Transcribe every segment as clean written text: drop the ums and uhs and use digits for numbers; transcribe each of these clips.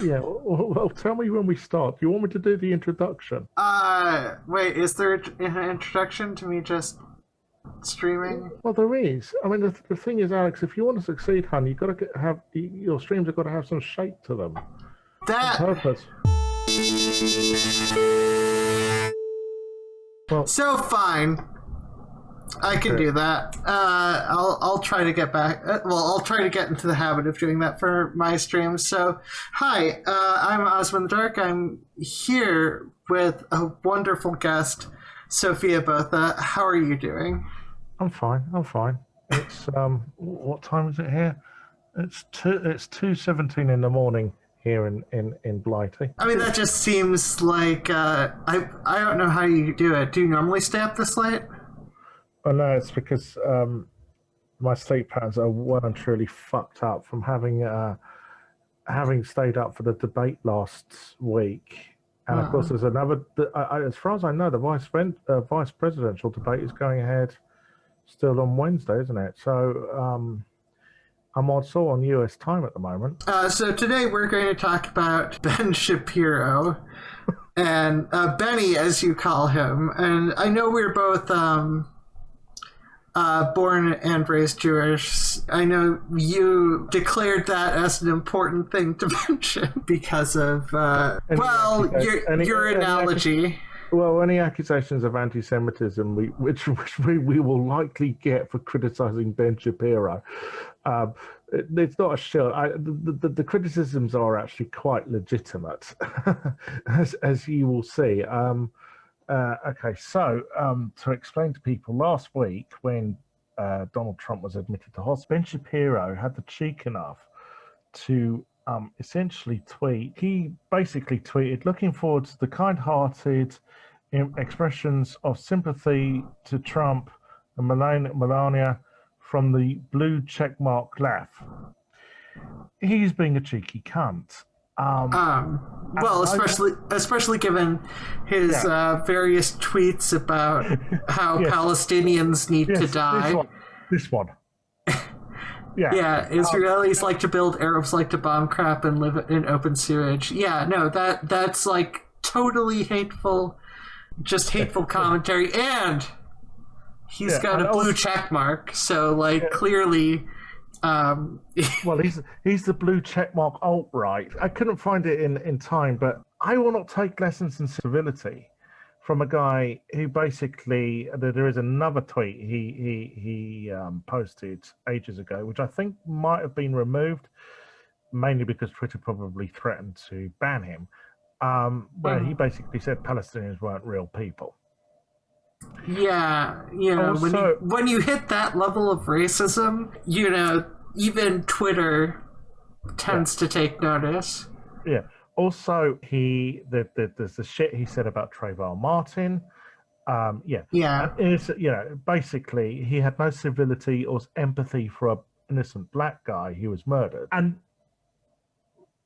Yeah, well, tell me when we start. Do you want me to do the introduction? Wait, is there an introduction to me just streaming? Well, there is. I mean, the thing is, Alex, if you want to succeed, hun, you've got to have your streams have got to have some shape to them, some That purpose. Well, so fine. I can okay. do that. I'll try to get back. I'll try to get into the habit of doing that for my streams. So, hi, I'm Ozma in the Dark. I'm here with a wonderful guest, Sophia Botha. How are you doing? I'm fine. I'm fine. It's what time is it here? It's 2:17 in the morning here in Blighty. I mean, that just seems like I don't know how you do it. Do you normally stay up this late? Oh no, it's because my sleep patterns are well and truly fucked up from having stayed up for the debate last week. And of course, there's another. As far as I know, the vice presidential debate is going ahead still on Wednesday, isn't it? So I'm also on US time at the moment. So today we're going to talk about Ben Shapiro and Benny, as you call him. And I know we're both born and raised Jewish. I know you declared that as an important thing to mention because of your analogy. Well, any accusations of anti-Semitism, which we will likely get for criticizing Ben Shapiro, it's not a shield. The criticisms are actually quite legitimate, as you will see. Okay, so to explain to people, last week when Donald Trump was admitted to hospital, Ben Shapiro had the cheek enough to essentially tweet. He basically tweeted, looking forward to the kind-hearted expressions of sympathy to Trump and Melania from the blue checkmark laugh. He's being a cheeky cunt. Well, especially given his various tweets about how Palestinians need to die. This one. Yeah, Israelis like to build, Arabs like to bomb crap and live in open sewage. Yeah, no, that's like totally hateful, just hateful commentary, and he's got a blue check mark, so like clearly. Well, he's the blue checkmark alt-right. I couldn't find it in time, but I will not take lessons in civility from a guy who basically. There is another tweet he posted ages ago, which I think might have been removed, mainly because Twitter probably threatened to ban him. Where he basically said Palestinians weren't real people. Yeah, you know, when you hit that level of racism, you know, even Twitter tends to take notice. Yeah. Also, there's the shit he said about Trayvon Martin. Yeah. Basically, he had no civility or empathy for an innocent black guy who was murdered. And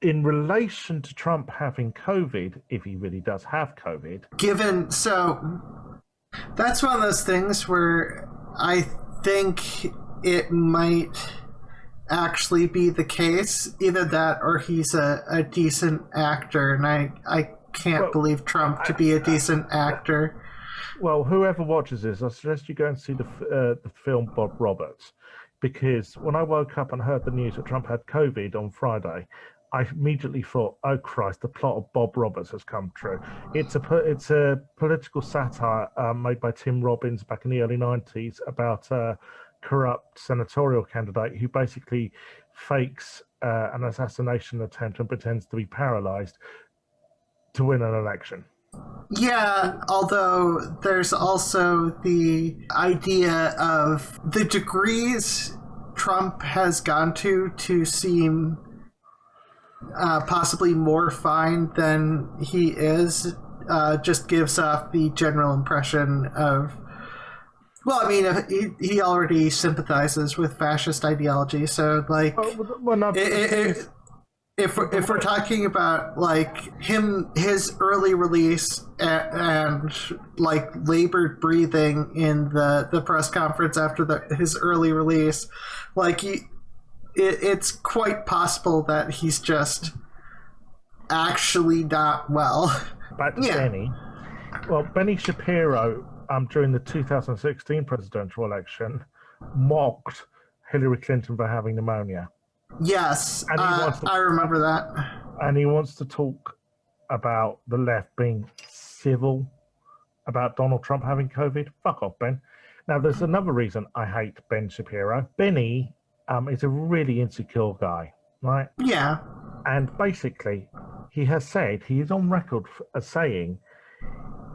in relation to Trump having COVID, if he really does have COVID, that's one of those things where I think it might actually be the case. Either that or he's a decent actor, and I can't believe Trump to be a decent actor. Well, whoever watches this, I suggest you go and see the film Bob Roberts, because when I woke up and heard the news that Trump had COVID on Friday, I immediately thought, "Oh Christ! The plot of Bob Roberts has come true." It's a political satire made by Tim Robbins back in the early '90s about a corrupt senatorial candidate who basically fakes an assassination attempt and pretends to be paralyzed to win an election. Yeah, although there's also the idea of the degrees Trump has gone to seem possibly more fine than he is, just gives off the general impression of, well, I mean, he already sympathizes with fascist ideology, so like, if we're talking about like his early release and like labored breathing in the press conference after his early release, like it's quite possible that he's just actually not well. Back to Benny. Well, Benny Shapiro, during the 2016 presidential election, mocked Hillary Clinton for having pneumonia. Yes, and I remember that. And he wants to talk about the left being civil about Donald Trump having COVID. Fuck off, Ben. Now, there's another reason I hate Ben Shapiro. Benny is a really insecure guy, right? Yeah. And basically, he has said, he is on record as saying,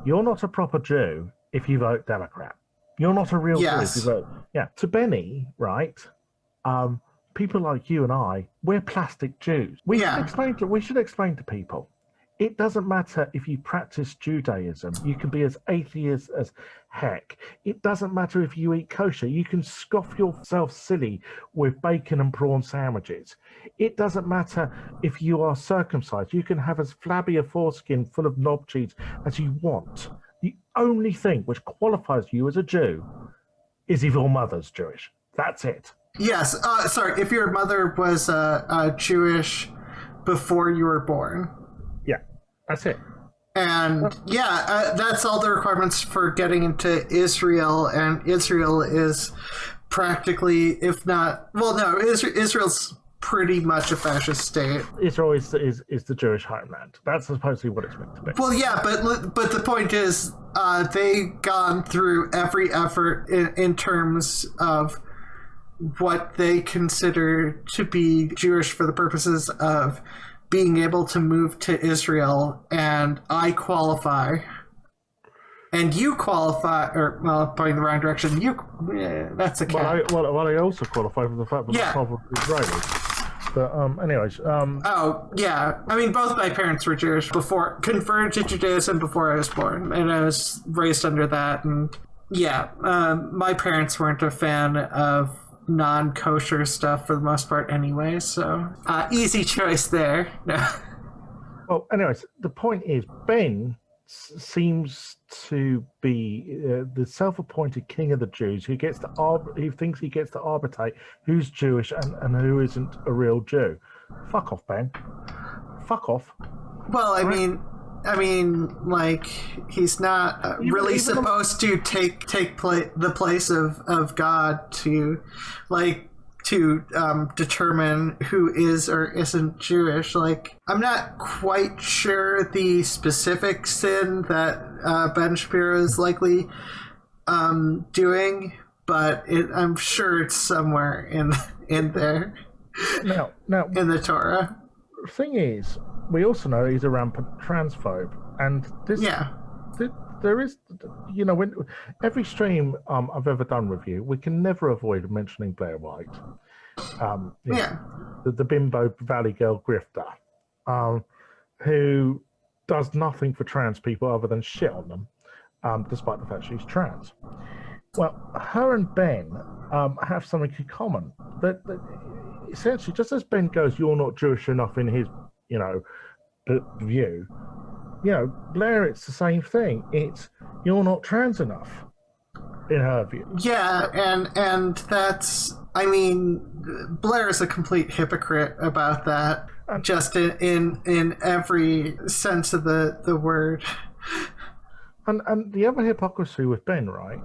you're not a proper Jew if you vote Democrat. You're not a real Jew if you vote. Yeah. To Benny, right, people like you and I, we're plastic Jews. We should explain to people. It doesn't matter if you practice Judaism. You can be as atheist as heck. It doesn't matter if you eat kosher. You can scoff yourself silly with bacon and prawn sandwiches. It doesn't matter if you are circumcised. You can have as flabby a foreskin full of knob cheese as you want. The only thing which qualifies you as a Jew is if your mother's Jewish. That's it. Yes. Sorry, if your mother was Jewish before you were born. That's it. And that's all the requirements for getting into Israel. And Israel is practically, if not, well, no, Israel's pretty much a fascist state. Israel is the Jewish homeland. That's supposedly what it's meant to be. Well, yeah, but the point is, they've gone through every effort in terms of what they consider to be Jewish for the purposes of being able to move to Israel, and I qualify, and you qualify, or, well, going the wrong direction, that's a cat. Well, I also qualify for the fact that I'm probably Israeli. But, anyways. Oh, yeah. I mean, both my parents were Jewish converted to Judaism before I was born, and I was raised under that, and, my parents weren't a fan of non-kosher stuff for the most part anyway, so easy choice there. No. Well, anyways, the point is, Ben seems to be the self-appointed king of the Jews who thinks he gets to arbitrate who's Jewish and who isn't a real Jew. Fuck off, Ben. Fuck off. Well, I mean, like, he's not really supposed to take the place of God to determine who is or isn't Jewish. Like, I'm not quite sure the specific sin that Ben Shapiro is likely doing, but I'm sure it's somewhere in there. Now, in the Torah. The thing is, we also know he's a rampant transphobe, and this, there is, when every stream I've ever done with you, we can never avoid mentioning Blair White, the bimbo Valley Girl grifter, who does nothing for trans people other than shit on them, despite the fact she's trans. Well, her and Ben have something in common. That essentially, just as Ben goes, "You're not Jewish enough" in his, view, Blair, it's the same thing. It's "you're not trans enough" in her view. Yeah, and that's, I mean, Blair is a complete hypocrite about that, just in every sense of the word. And the other hypocrisy with Ben, right,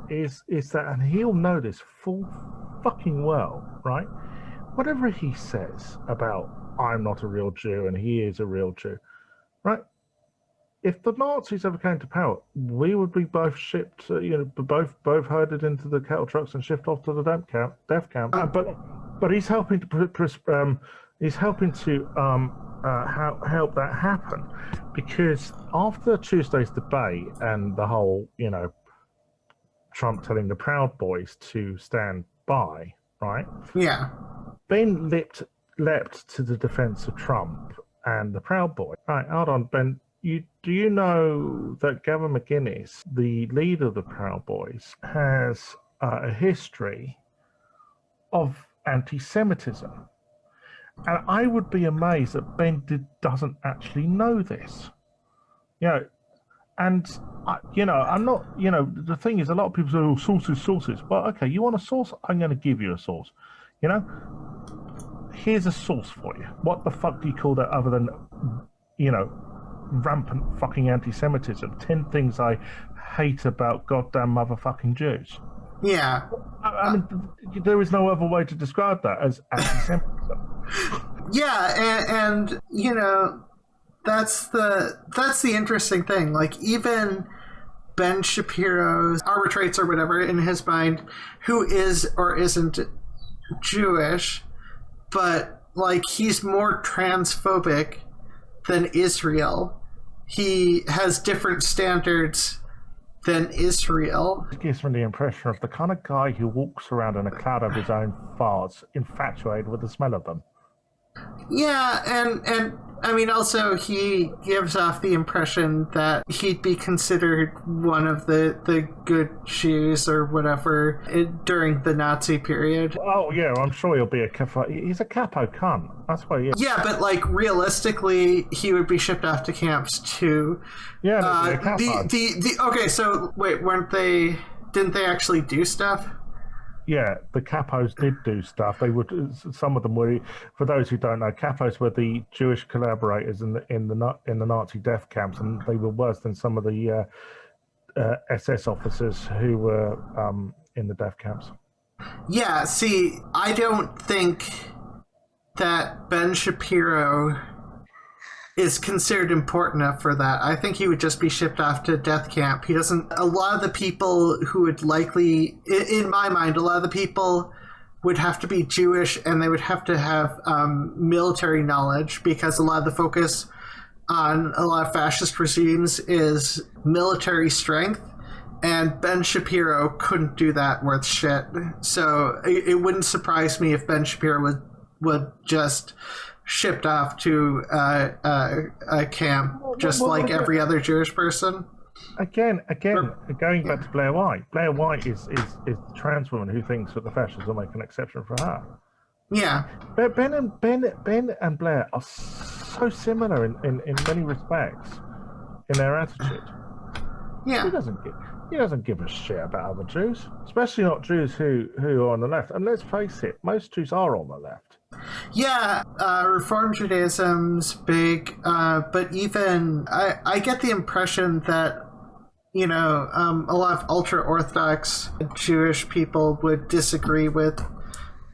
is that, and he'll know this full fucking well, right? Whatever he says about "I'm not a real Jew" and he is a real Jew, right? If the Nazis ever came to power, we would be both shipped, both herded into the cattle trucks and shipped off to the death camp. But he's helping to help that happen, because after Tuesday's debate and the whole, Trump telling the Proud Boys to stand by, right? Yeah. Ben leapt to the defense of Trump and the Proud Boys. Right, hold on, Ben. Do you know that Gavin McInnes, the leader of the Proud Boys, has a history of anti-Semitism? And I would be amazed that Ben doesn't actually know this. And, I'm not, the thing is, a lot of people say, "Oh, sources. Well, okay, you want a source? I'm going to give you a source. here's a source for you. What the fuck do you call that other than, rampant fucking anti-Semitism? 10 things I hate about goddamn motherfucking Jews. Yeah. I mean, there is no other way to describe that as anti-Semitism. Yeah, and that's the interesting thing. Like, even Ben Shapiro's arbitrates or whatever in his mind, who is or isn't Jewish, but like he's more transphobic than Israel. He has different standards than Israel. It gives me the impression of the kind of guy who walks around in a cloud of his own farts, infatuated with the smell of them. Yeah, and I mean, also he gives off the impression that he'd be considered one of the good Jews or whatever during the Nazi period. Oh yeah, I'm sure he'll be he's a capo cunt. That's why he is. Yeah, but like realistically, he would be shipped off to camps too. Yeah, okay, so wait, didn't they actually do stuff? Yeah, the capos did do stuff. They would. Some of them were. For those who don't know, capos were the Jewish collaborators in the Nazi death camps, and they were worse than some of the SS officers who were in the death camps. Yeah. See, I don't think that Ben Shapiro is considered important enough for that. I think he would just be shipped off to death camp. He doesn't. A lot of the people who would likely, in my mind, a lot of the people would have to be Jewish, and they would have to have military knowledge, because a lot of the focus on a lot of fascist regimes is military strength, and Ben Shapiro couldn't do that worth shit. So it wouldn't surprise me if Ben Shapiro would just shipped off to a camp, just like every other Jewish person. Again, going back to Blair White. Blair White is the trans woman who thinks that the fascists will make an exception for her. Yeah. Ben and Blair are so similar in many respects in their attitude. Yeah. He doesn't give a shit about other Jews, especially not Jews who are on the left. And let's face it, most Jews are on the left. Yeah, Reform Judaism's big, but even I get the impression that a lot of ultra-Orthodox Jewish people would disagree with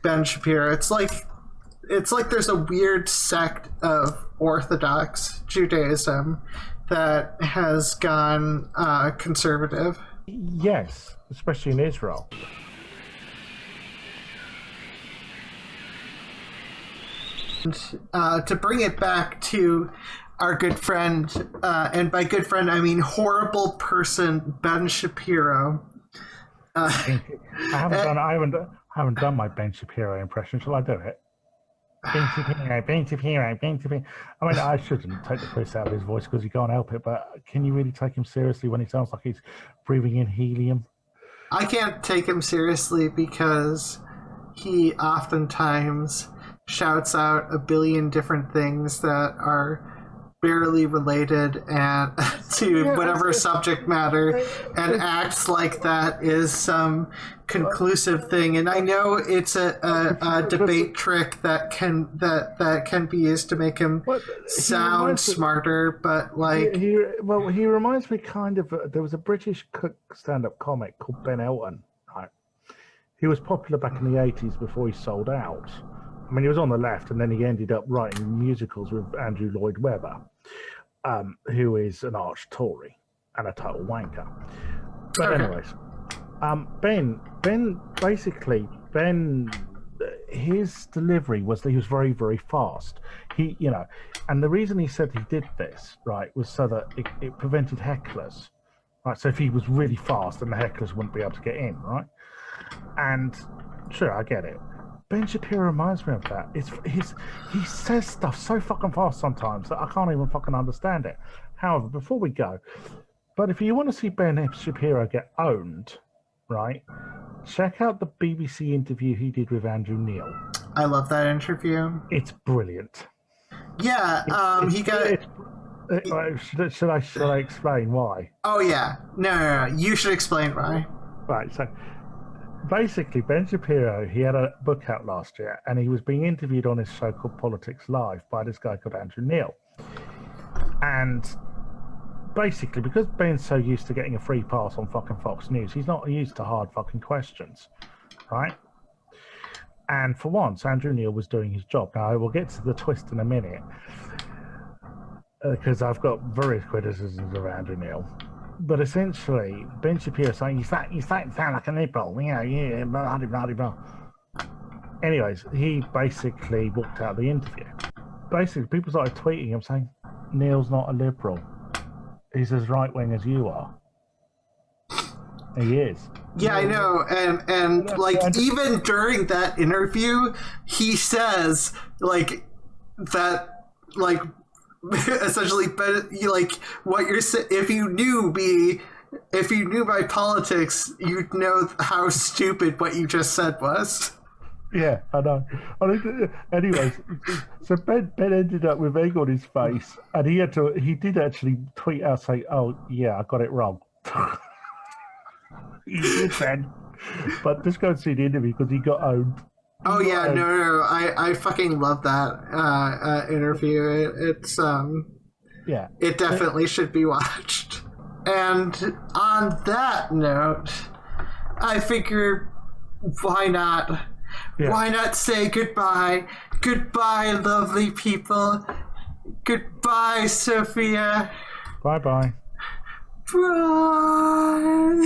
Ben Shapiro. It's like there's a weird sect of Orthodox Judaism that has gone conservative. Yes, especially in Israel. To bring it back to our good friend, and by good friend I mean horrible person, Ben Shapiro. I haven't done my Ben Shapiro impression. Shall I do it? Ben Shapiro. I mean, I shouldn't take the piss out of his voice because you can't help it, but can you really take him seriously when he sounds like he's breathing in helium? I can't take him seriously because he oftentimes shouts out a billion different things that are barely related and to whatever subject matter, and acts like that is some conclusive thing. And I know it's a debate trick that can be used to make him sound smarter, but like he reminds me kind of there was a British stand-up comic called Ben Elton. Right? He was popular back in the 80s before he sold out. I mean, he was on the left, and then he ended up writing musicals with Andrew Lloyd Webber, who is an arch Tory and a total wanker. But anyways, Ben, his delivery was that he was very, very fast. And the reason he said he did this, right, was so that it prevented hecklers, right? So if he was really fast, then the hecklers wouldn't be able to get in, right? And sure, I get it. Ben Shapiro reminds me of that. He says stuff so fucking fast sometimes that I can't even fucking understand it. However, before we go, but if you want to see Ben Shapiro get owned, right, check out the BBC interview he did with Andrew Neil. I love that interview. It's brilliant. Yeah, he got. Should I explain why? Oh yeah, no. You should explain why. Right, so basically, Ben Shapiro, he had a book out last year, and he was being interviewed on his show called Politics Live by this guy called Andrew Neil. And basically, because Ben's so used to getting a free pass on fucking Fox News, he's not used to hard fucking questions, right? And for once, Andrew Neil was doing his job. Now, I will get to the twist in a minute, because I've got various criticisms of Andrew Neil. But essentially, Ben Shapiro saying, you sound like a liberal, yeah, blah, blah, blah, blah. Anyways, he basically walked out of the interview. Basically, people started tweeting him saying, Neil's not a liberal. He's as right-wing as you are. He is. Yeah, I know. And like, even during that interview, he says, like, that, like, essentially, like, what you're saying, if you knew my politics, you'd know how stupid what you just said was. Yeah, I know. Anyways, so Ben ended up with egg on his face, and he did actually tweet out saying, "Oh yeah, I got it wrong." He did then, but just go and see the interview because he got owned. Oh yeah, no, I fucking love that interview. It's yeah, it definitely should be watched. And on that note, I figure, why not? Yeah. Why not say goodbye? Goodbye, lovely people. Goodbye, Sophia. Bye-bye. Bye.